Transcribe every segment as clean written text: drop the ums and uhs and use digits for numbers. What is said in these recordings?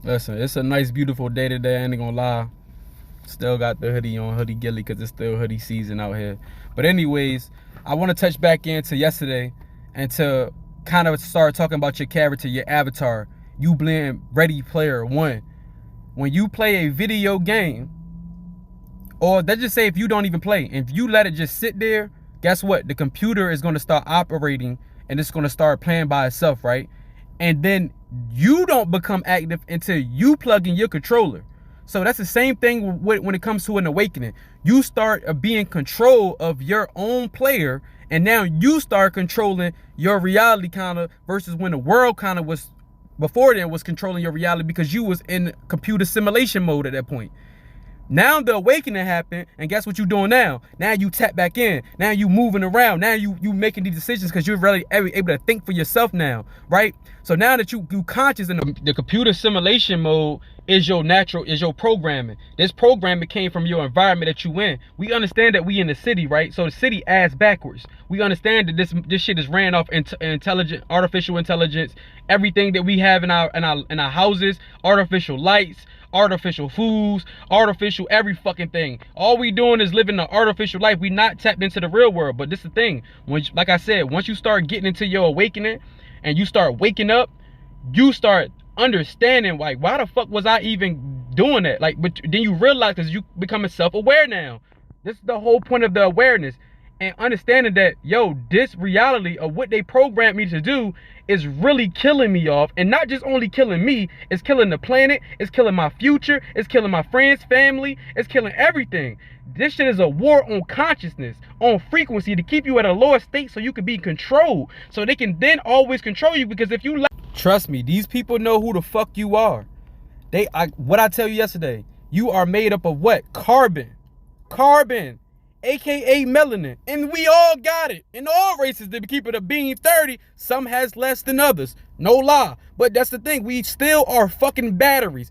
Listen, it's a nice, beautiful day today. I ain't gonna lie. Still got the hoodie on, hoodie gilly, because it's still hoodie season out here. But anyways, I want to touch back into yesterday and to kind of start talking about your character, your avatar. You blend Ready Player One. When you play a video game, or let's just say if you don't even play, if you let it just sit there, guess what? The computer is going to start operating and it's going to start playing by itself, right? And then you don't become active until you plug in your controller. So that's the same thing when it comes to an awakening. You start being control of your own player, and now you start controlling your reality kind of, versus when the world kind of was before then was controlling your reality, because you was in computer simulation mode at that point. Now the awakening happened, and guess what you doing now? Now you tap back in. Now you moving around. Now you making these decisions because you're really able to think for yourself now, right? So now that you conscious in the computer simulation mode is your programming. This programming came from your environment that you in. We understand that we in the city, right? So the city ass backwards. We understand that this shit is ran off artificial intelligence. Everything that we have in our houses, artificial lights, artificial foods, artificial every fucking thing. All we doing is living the artificial life. We not tapped into the real world. But this is the thing. Like I said, once you start getting into your awakening and you start waking up, you start understanding, like, why the fuck was I even doing that? Like, but then you realize, because you becoming self-aware now. This is the whole point of the awareness. And understanding that, yo, this reality of what they programmed me to do is really killing me off. And not just only killing me, it's killing the planet, it's killing my future, it's killing my friends, family, it's killing everything. This shit is a war on consciousness, on frequency, to keep you at a lower state so you can be controlled. So they can then always control you, because if you trust me, these people know who the fuck you are. What I tell you yesterday, you are made up of what? Carbon, aka melanin, and we all got it. In all races, they keep it a being 30. Some has less than others, no lie. But that's the thing, we still are fucking batteries.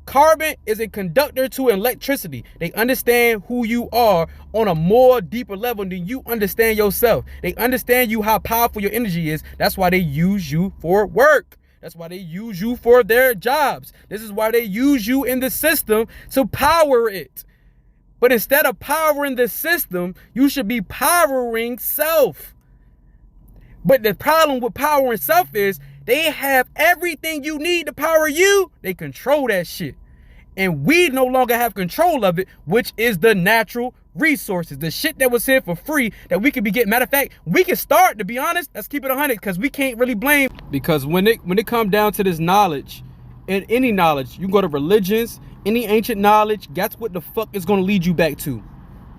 Carbon is a conductor to electricity. They understand who you are on a more deeper level than you understand yourself. They understand you, how powerful your energy is. That's why they use you for work. That's why they use you for their jobs. This is why they use you in the system to power it. But instead of powering the system, you should be powering self. But the problem with powering self is they have everything you need to power you. They control that shit. And we no longer have control of it, which is the natural resources. The shit that was here for free that we could be getting. Matter of fact, we can start, to be honest, let's keep it 100, because we can't really blame. Because when it comes down to this knowledge, and any knowledge, you go to religions, any ancient knowledge, guess what the fuck is going to lead you back to?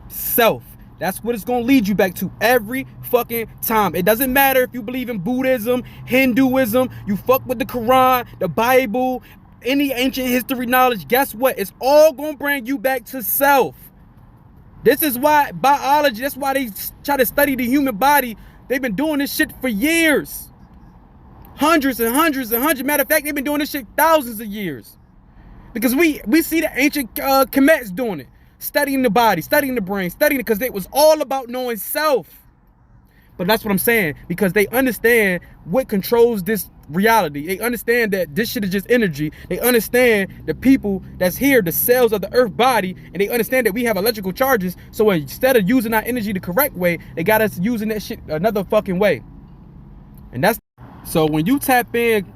Self. That's what it's going to lead you back to every fucking time. It doesn't matter if you believe in Buddhism, Hinduism, you fuck with the Quran, the Bible, any ancient history knowledge. Guess what? It's all going to bring you back to self. This is why biology, that's why they try to study the human body. They've been doing this shit for years. Hundreds and hundreds and hundreds. Matter of fact, they've been doing this shit thousands of years. Because we see the ancient Kemets doing it. Studying the body, studying the brain, studying it, because it was all about knowing self. But that's what I'm saying, because they understand what controls this reality. They understand that this shit is just energy. They understand the people that's here, the cells of the earth body, and they understand that we have electrical charges. So instead of using our energy the correct way, they got us using that shit another fucking way. And that's... So when you tap in,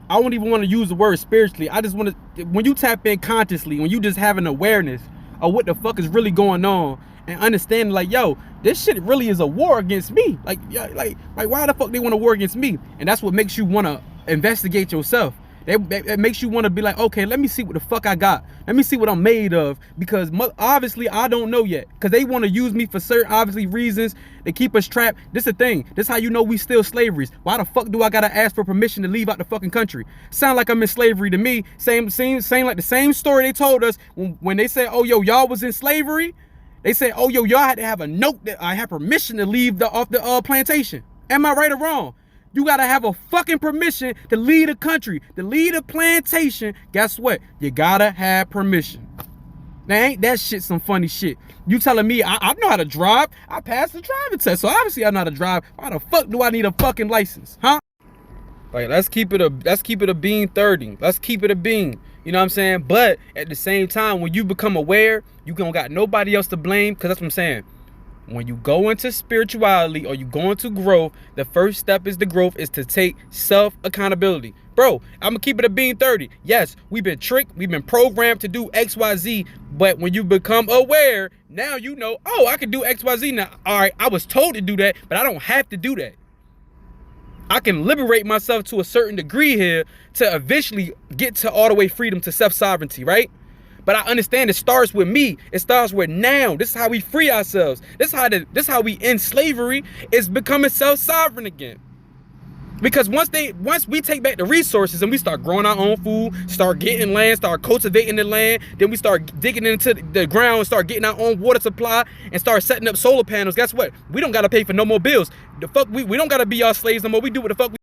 I don't even want to use the word spiritually. I just want to, when you tap in consciously, when you just have an awareness of what the fuck is really going on, and understanding, like, yo, this shit really is a war against me. Like why the fuck they want to war against me? And that's what makes you want to investigate yourself. It makes you want to be like, okay, let me see what the fuck I got. Let me see what I'm made of. Because obviously I don't know yet. Because they want to use me for certain obviously reasons. They keep us trapped. This is the thing. This is how you know we still slaveries. Why the fuck do I gotta ask for permission to leave out the fucking country? Sound like I'm in slavery to me. Same like the same story they told us when they said, oh, yo, y'all was in slavery. They said, oh, yo, y'all had to have a note that I have permission to leave off the plantation. Am I right or wrong? You gotta have a fucking permission to leave a country, to leave a plantation. Guess what? You gotta have permission. Now, ain't that shit some funny shit? You telling me I know how to drive? I passed the driving test, so obviously I know how to drive. Why the fuck do I need a fucking license, huh? Like, let's keep it a bean 30. Let's keep it a bean. You know what I'm saying? But at the same time, when you become aware, you don't got nobody else to blame. Because that's what I'm saying. When you go into spirituality or you go into growth, the first step is the growth is to take self-accountability. Bro, I'm going to keep it a bean 30. Yes, we've been tricked. We've been programmed to do X, Y, Z. But when you become aware, now you know, oh, I can do X, Y, Z now. All right, I was told to do that, but I don't have to do that. I can liberate myself to a certain degree here to eventually get to all the way freedom to self-sovereignty, right? But I understand it starts with me. It starts with now. This is how we free ourselves. This is how we end slavery, is becoming self-sovereign again. Because once we take back the resources and we start growing our own food, start getting land, start cultivating the land, then we start digging into the ground and start getting our own water supply and start setting up solar panels. Guess what? We don't gotta pay for no more bills. The fuck we don't gotta be our slaves no more. We do what the fuck we